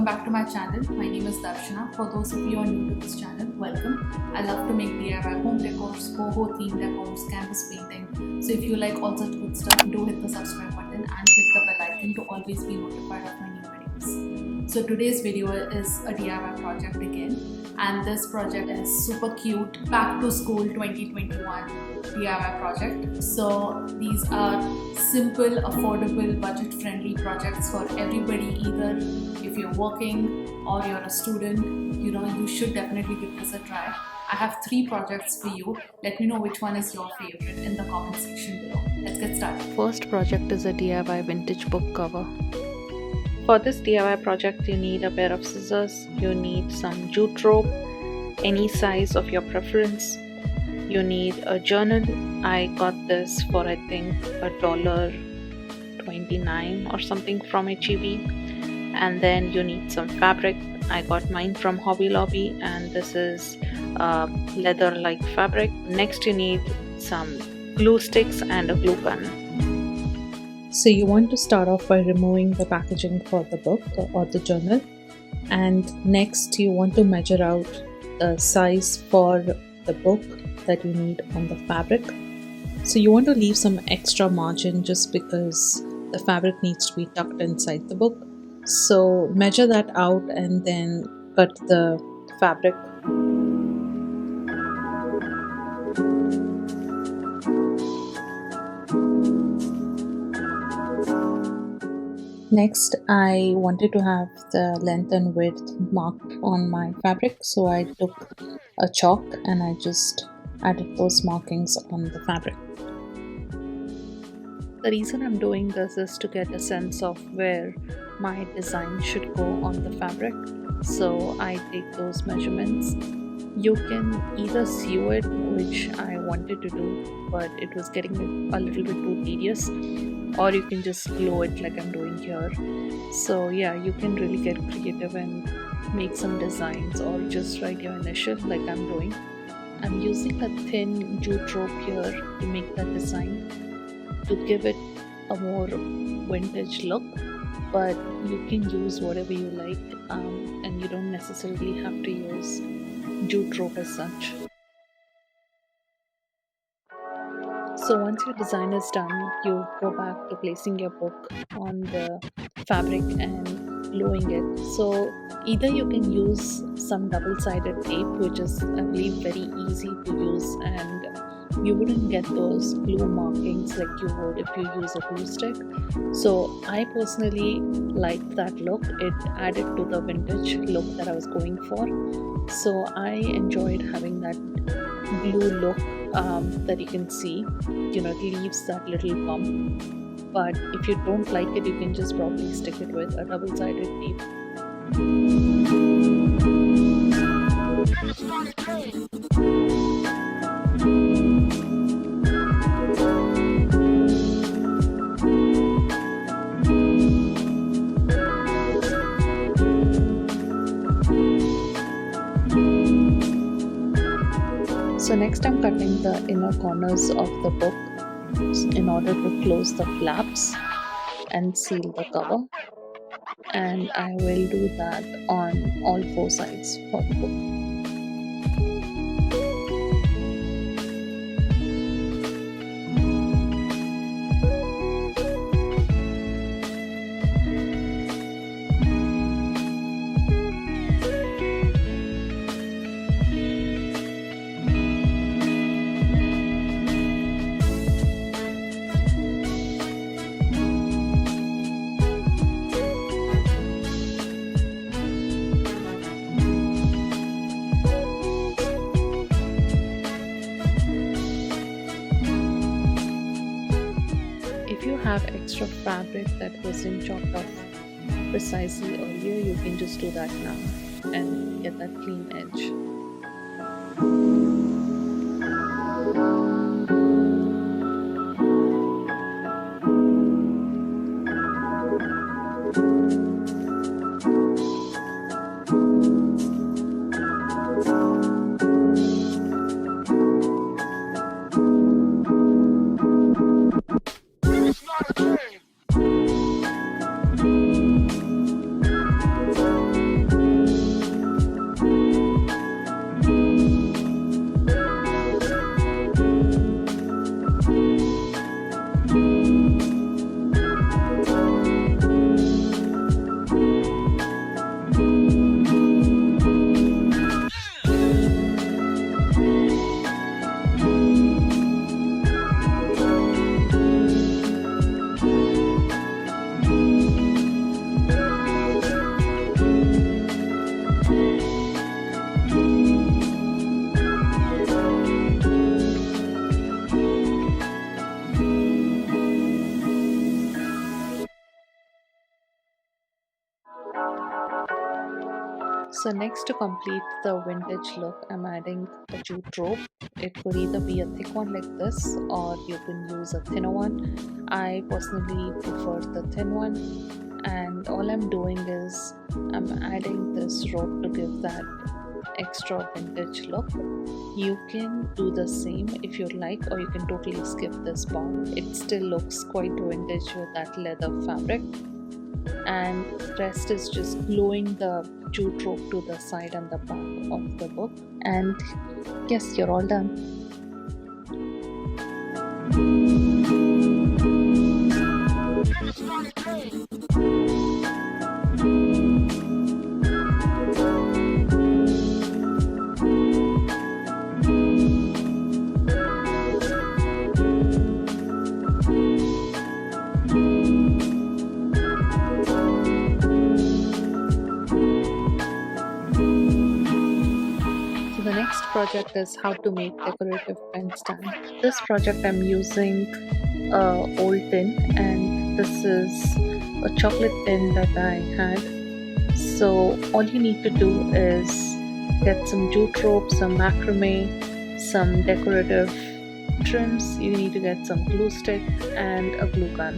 back to my channel. My name is Darshana. For those of you who are new to this channel, welcome. I love to make DIY home decors, boho theme decors, canvas painting. So if you like all such good stuff, do hit the subscribe button and click the bell icon to always be notified of my new videos. So today's video is a DIY project again, and this project is super cute. Back to School 2021 DIY project. So these are simple, affordable, budget-friendly projects for everybody. Either if you're working or you're a student, you should definitely give this a try. I have 3 projects for you. Let me know which one is your favorite in the comment section below. Let's get started. First project is a DIY vintage book cover. For this DIY project, you need a pair of scissors, you need some jute rope, any size of your preference. You need a journal. I got this for I think $1.29 or something from HEB. And then you need some fabric. I got mine from Hobby Lobby, and this is leather like fabric. Next you need some glue sticks and a glue gun. So you want to start off by removing the packaging for the book or the journal, and next you want to measure out the size for the book that you need on the fabric. So you want to leave some extra margin just because the fabric needs to be tucked inside the book. So measure that out and then cut the fabric. Next, I wanted to have the length and width marked on my fabric, so I took a chalk and I just added those markings on the fabric. The reason I'm doing this is to get a sense of where my design should go on the fabric, so I take those measurements. You can either sew it, which I wanted to do, but it was getting a little bit too tedious, or you can just glue it like I'm doing here. So yeah, you can really get creative and make some designs, or just write your initial like I'm doing. I'm using a thin jute rope here to make that design, to give it a more vintage look, but you can use whatever you like, and you don't necessarily have to use jute rope as such. So once your design is done, you go back to placing your book on the fabric and gluing it. So either you can use some double-sided tape, which is I believe very easy to use, and you wouldn't get those glue markings like you would if you use a glue stick. So I personally liked that look. It added to the vintage look that I was going for. So I enjoyed having that glue look that you can see. It leaves that little bump. But if you don't like it, you can just probably stick it with a double-sided tape. So next I'm cutting the inner corners of the book in order to close the flaps and seal the cover, and I will do that on all 4 sides for the book. If you have extra fabric that wasn't chopped off precisely earlier, you can just do that now and get that clean edge. So next, to complete the vintage look, I'm adding a jute rope. It could either be a thick one like this, or you can use a thinner one. I personally prefer the thin one, and all I'm doing is I'm adding this rope to give that extra vintage look. You can do the same if you like, or you can totally skip this part. It still looks quite vintage with that leather fabric, and rest is just gluing the jute rope to the side and the back of the book. And yes, you're all done. The next project is how to make decorative pen stand. This project I'm using old tin, and this is a chocolate tin that I had. So all you need to do is get some jute rope, some macrame, some decorative trims. You need to get some glue stick and a glue gun.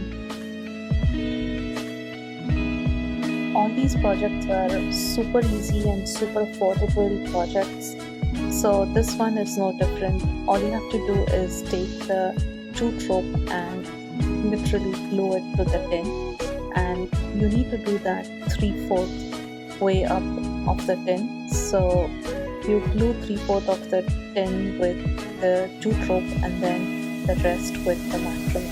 All these projects are super easy and super affordable projects. So this one is no different. All you have to do is take the jute rope and literally glue it to the tin, and you need to do that 3/4 way up of the tin. So you glue 3/4 of the tin with the jute rope and then the rest with the macrame.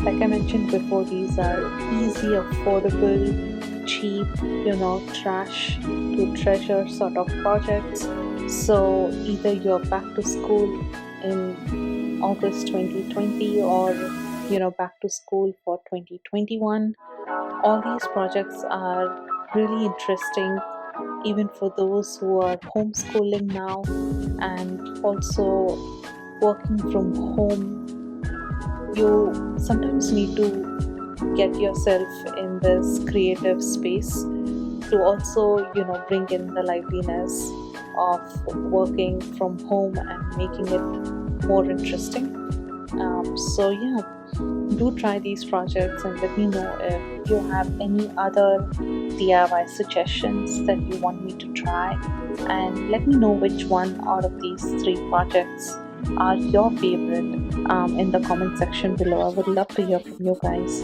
Like I mentioned before, these are easy, affordable, cheap, trash to treasure sort of projects. So either you're back to school in August 2020, or back to school for 2021. All these projects are really interesting, even for those who are homeschooling now and also working from home. You sometimes need to get yourself in this creative space to also bring in the liveliness of working from home and making it more interesting. So yeah, do try these projects and let me know if you have any other DIY suggestions that you want me to try, and let me know which one out of these 3 projects are your favorite in the comment section below. I would love to hear from you guys.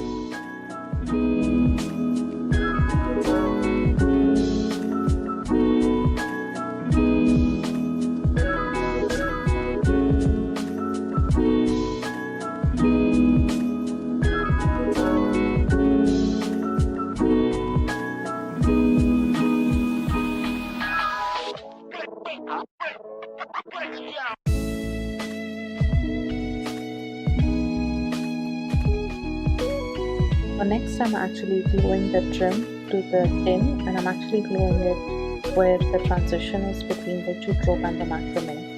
Next, I'm actually gluing the trim to the tin, and I'm actually gluing it where the transition is between the jute rope and the macrame.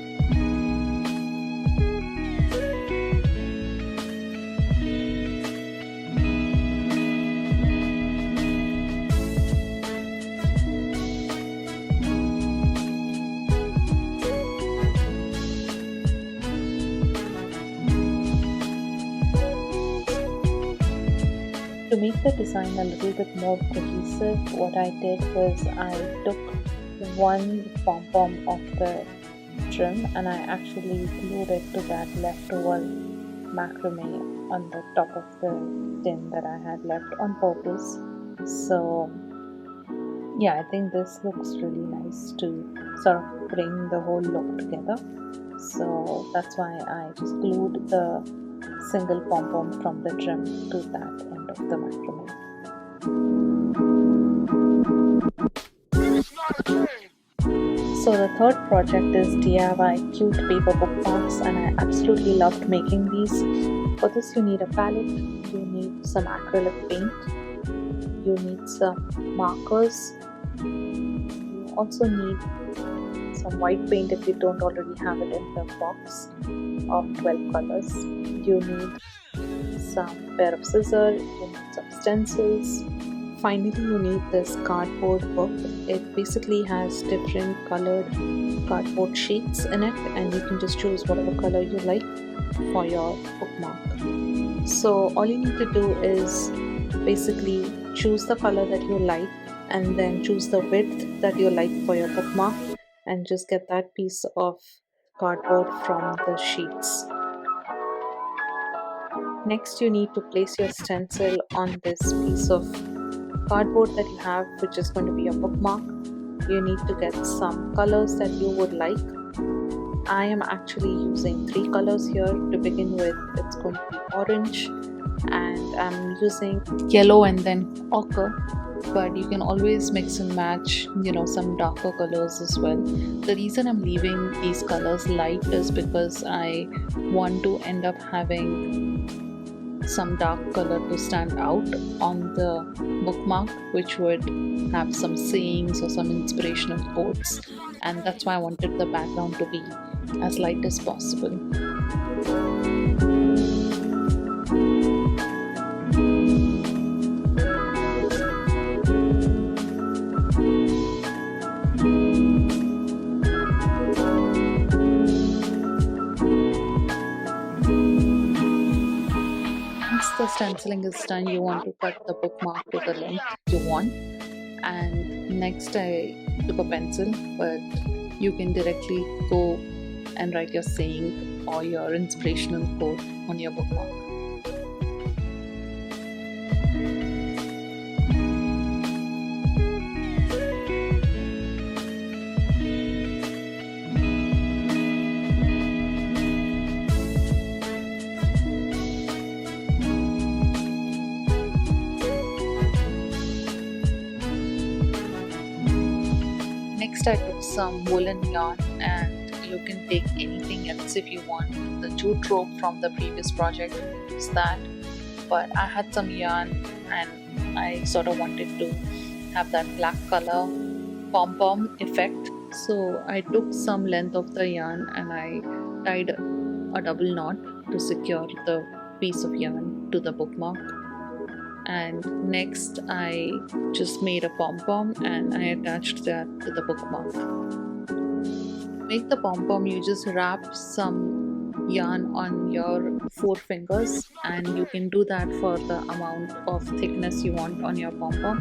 To make the design a little bit more cohesive, what I did was I took one pom-pom of the trim, and I actually glued it to that leftover macrame on the top of the tin that I had left on purpose. So yeah, I think this looks really nice to sort of bring the whole look together. So that's why I just glued the single pom-pom from the trim to that end of the macrame. So the third project is DIY cute paper bookmarks, and I absolutely loved making these. For this you need a palette, you need some acrylic paint, you need some markers, you also need some white paint if you don't already have it in the box of 12 colors. You need some pair of scissors, you need some stencils. Finally, you need this cardboard book. It basically has different colored cardboard sheets in it, and you can just choose whatever color you like for your bookmark. So all you need to do is basically choose the color that you like and then choose the width that you like for your bookmark and just get that piece of cardboard from the sheets. Next, you need to place your stencil on this piece of cardboard that you have, which is going to be your bookmark. You need to get some colors that you would like. I am actually using 3 colors here to begin with. It's going to be orange, and I'm using Yellow and then ochre, but you can always mix and match, some darker colors as well. The reason I'm leaving these colors light is because I want to end up having some dark color to stand out on the bookmark, which would have some sayings or some inspirational quotes, and that's why I wanted the background to be as light as possible. The stenciling is done, you want to cut the bookmark to the length you want, and next I took a pencil, but you can directly go and write your saying or your inspirational quote on your bookmark. Next I took some woolen yarn, and you can take anything else if you want. The jute rope from the previous project, use that, but I had some yarn and I sort of wanted to have that black color pom-pom effect. So I took some length of the yarn and I tied a double knot to secure the piece of yarn to the bookmark. And next I just made a pom-pom and I attached that to the bookmark. To make the pom-pom, you just wrap some yarn on your 4 fingers, and you can do that for the amount of thickness you want on your pom-pom.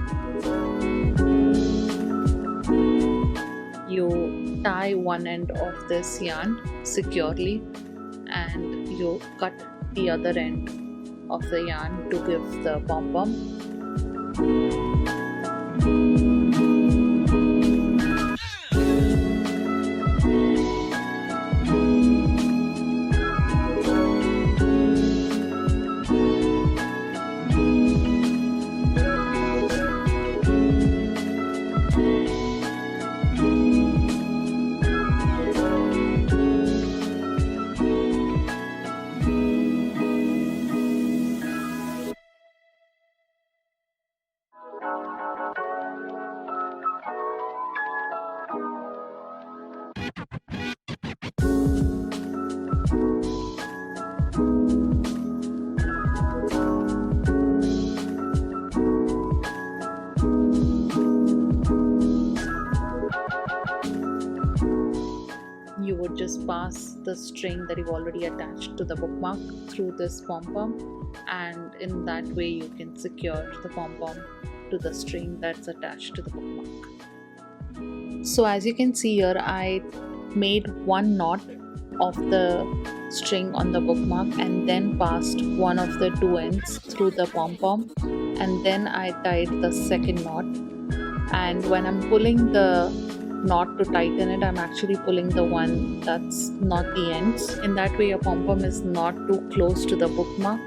You tie one end of this yarn securely and you cut the other end of the yarn to give the pom-pom. You would just pass the string that you've already attached to the bookmark through this pom-pom, and in that way you can secure the pom-pom to the string that's attached to the bookmark. So as you can see here, I made one knot of the string on the bookmark and then passed one of the two ends through the pom-pom, and then I tied the second knot. And when I'm pulling the knot to tighten it, I'm actually pulling the one that's not the ends. In that way, your pom-pom is not too close to the bookmark.